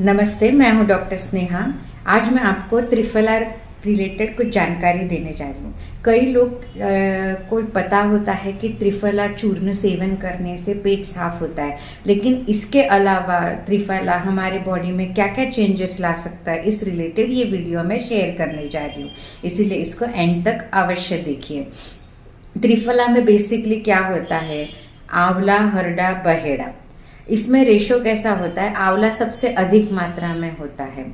नमस्ते, मैं हूं डॉक्टर स्नेहा। आज मैं आपको त्रिफला रिलेटेड कुछ जानकारी देने जा रही हूँ। कई लोग को पता होता है कि त्रिफला चूर्ण सेवन करने से पेट साफ होता है, लेकिन इसके अलावा त्रिफला हमारे बॉडी में क्या क्या चेंजेस ला सकता है, इस रिलेटेड ये वीडियो मैं शेयर करने जा रही हूँ। इसीलिए इसको एंड तक अवश्य देखिए। त्रिफला में बेसिकली क्या होता है, आंवला, हरड़ा, बहेड़ा। इसमें रेशो कैसा होता है, आंवला सबसे अधिक मात्रा में होता है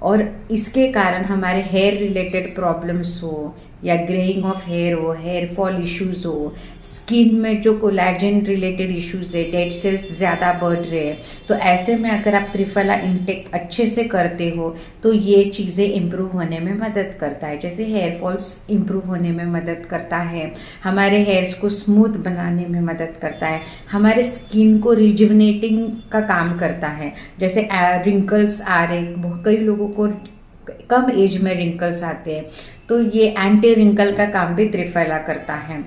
और इसके कारण हमारे हेयर रिलेटेड प्रॉब्लम्स हो या ग्रेइंग ऑफ हेयर हो, हेयर फॉल इश्यूज हो, स्किन में जो कोलैजन रिलेटेड इश्यूज है, डेड सेल्स ज़्यादा बढ़ रहे हैं, तो ऐसे में अगर आप त्रिफला इंटेक अच्छे से करते हो तो ये चीज़ें इम्प्रूव होने में मदद करता है। जैसे हेयर फॉल्स इम्प्रूव होने में मदद करता है, हमारे हेयर्स को स्मूथ बनाने में मदद करता है, हमारे स्किन को रिजुवनेटिंग का काम करता है। जैसे रिंकल्स आ रहे, कई लोगों को कम एज में रिंकल्स आते हैं, तो ये एंटी रिंकल का काम भी त्रिफला करता है।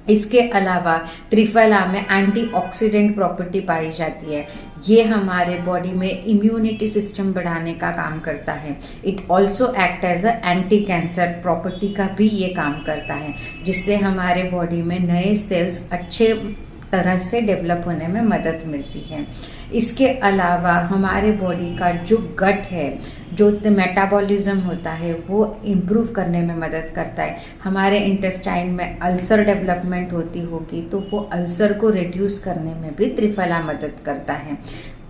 इसके अलावा त्रिफला में एंटीऑक्सीडेंट प्रॉपर्टी पाई जाती है। ये हमारे बॉडी में इम्यूनिटी सिस्टम बढ़ाने का काम करता है। It also act as a anti cancer property का भी ये काम करता है, जिससे हमारे बॉडी में नए सेल्स अच्छे तरह से डेवलप होने में मदद मिलती है। इसके अलावा हमारे बॉडी का जो गट है, जो मेटाबॉलिज्म होता है, वो इम्प्रूव करने में मदद करता है। हमारे इंटेस्टाइन में अल्सर डेवलपमेंट होती होगी तो वो अल्सर को रिड्यूस करने में भी त्रिफला मदद करता है।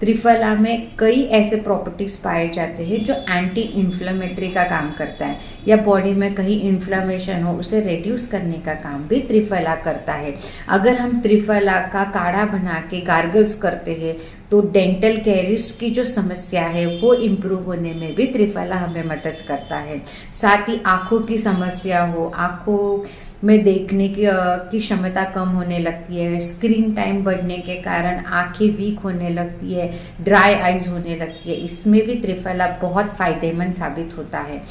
त्रिफला में कई ऐसे प्रॉपर्टीज पाए जाते हैं जो एंटी इन्फ्लेमेटरी का काम करता है, या बॉडी में कहीं इन्फ्लेमेशन हो उसे रिड्यूस करने का काम भी त्रिफला करता है। अगर हम त्रिफला का काढ़ा बना के गार्गल्स करते हैं तो डेंटल कैरीज की जो समस्या है वो इम्प्रूव होने में भी त्रिफला हमें मदद करता है। साथ ही आँखों की समस्या हो, आँखों में देखने की क्षमता कम होने लगती है, स्क्रीन टाइम बढ़ने के कारण आंखें वीक होने लगती है, ड्राई आइज होने लगती है, इसमें भी त्रिफला बहुत फायदेमंद साबित होता है।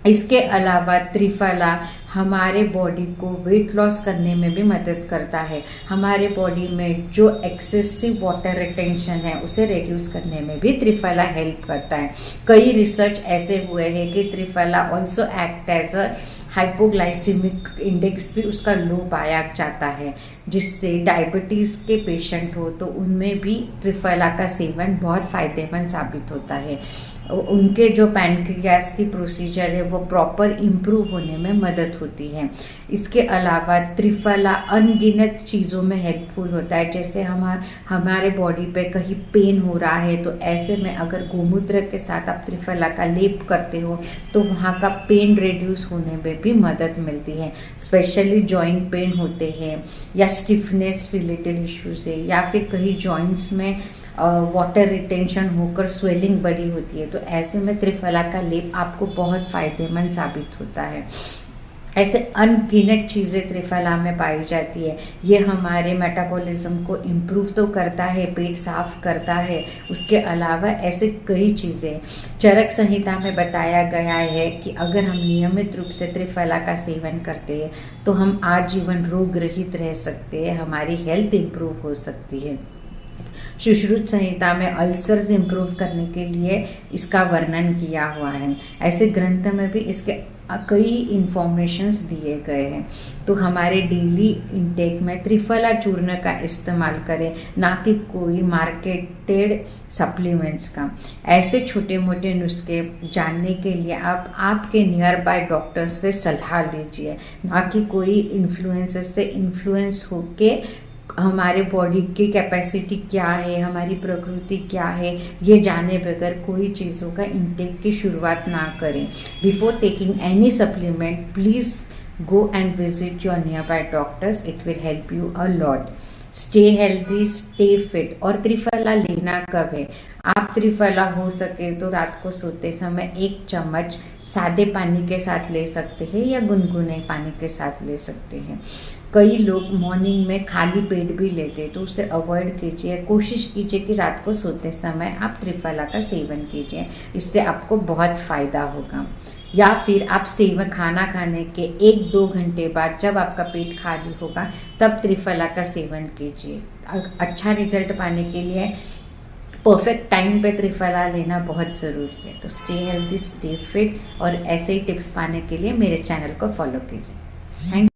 इसके अलावा त्रिफला हमारे बॉडी को वेट लॉस करने में भी मदद करता है। हमारे बॉडी में जो एक्सेसिव वाटर रिटेंशन है उसे रिड्यूस करने में भी त्रिफला हेल्प करता है। कई रिसर्च ऐसे हुए हैं कि Triphala also act as a hypoglycemic index भी उसका लो पाया जाता है, जिससे डायबिटीज़ के पेशेंट हो तो उनमें भी त्रिफला का सेवन बहुत फायदेमंद साबित होता है। उनके जो पैनक्रियास की प्रोसीजर है वो प्रॉपर इम्प्रूव होने में मदद होती है। इसके अलावा त्रिफला अनगिनत चीज़ों में हेल्पफुल होता है। जैसे हमारे बॉडी पे कहीं पेन हो रहा है तो ऐसे में अगर गोमूत्र के साथ आप त्रिफला का लेप करते हो तो वहाँ का पेन रिड्यूस होने में भी मदद मिलती है। स्पेशली जॉइंट पेन होते हैं या स्टिफनेस रिलेटेड इश्यूज है, या फिर कहीं जॉइंट्स में वाटर रिटेंशन होकर स्वेलिंग बड़ी होती है, तो ऐसे में त्रिफला का लेप आपको बहुत फायदेमंद साबित होता है। ऐसे अनगिनत चीज़ें त्रिफला में पाई जाती है। ये हमारे मेटाबॉलिज्म को इम्प्रूव तो करता है, पेट साफ करता है, उसके अलावा ऐसे कई चीज़ें चरक संहिता में बताया गया है कि अगर हम नियमित रूप से त्रिफला का सेवन करते हैं तो हम आजीवन रोग रहित रह सकते हैं, हमारी हेल्थ इम्प्रूव हो सकती है। सुश्रुत संहिता में अल्सर्स इम्प्रूव करने के लिए इसका वर्णन किया हुआ है। ऐसे ग्रंथ में भी इसके कई इंफॉर्मेशंस दिए गए हैं। तो हमारे डेली इंटेक में त्रिफला चूर्ण का इस्तेमाल करें, ना कि कोई मार्केटेड सप्लीमेंट्स का। ऐसे छोटे मोटे नुस्खे जानने के लिए आप आपके नियर बाय डॉक्टर से सलाह लीजिए, ना कि कोई इन्फ्लुएंसर से इन्फ्लुएंस होके हमारे बॉडी की कैपेसिटी क्या है, हमारी प्रकृति क्या है, ये जाने बगैर कोई चीज़ों का इंटेक की शुरुआत ना करें। Before taking any supplement please go and visit your near by doctors, it will help you a lot. Stay healthy, stay fit. और त्रिफला लेना कब है, आप त्रिफला हो सके तो रात को सोते समय 1 चम्मच सादे पानी के साथ ले सकते हैं या गुनगुने पानी के साथ ले सकते हैं। कई लोग मॉर्निंग में खाली पेट भी लेते हैं, तो उसे अवॉइड कीजिए। कोशिश कीजिए कि रात को सोते समय आप त्रिफला का सेवन कीजिए, इससे आपको बहुत फ़ायदा होगा। या फिर आप खाना खाने के 1-2 घंटे बाद जब आपका पेट खाली होगा तब त्रिफला का सेवन कीजिए। अच्छा रिजल्ट पाने के लिए परफेक्ट टाइम पे त्रिफला लेना बहुत ज़रूरी है। तो स्टे हेल्दी, स्टे फिट और ऐसे ही टिप्स पाने के लिए मेरे चैनल को फॉलो कीजिए। थैंक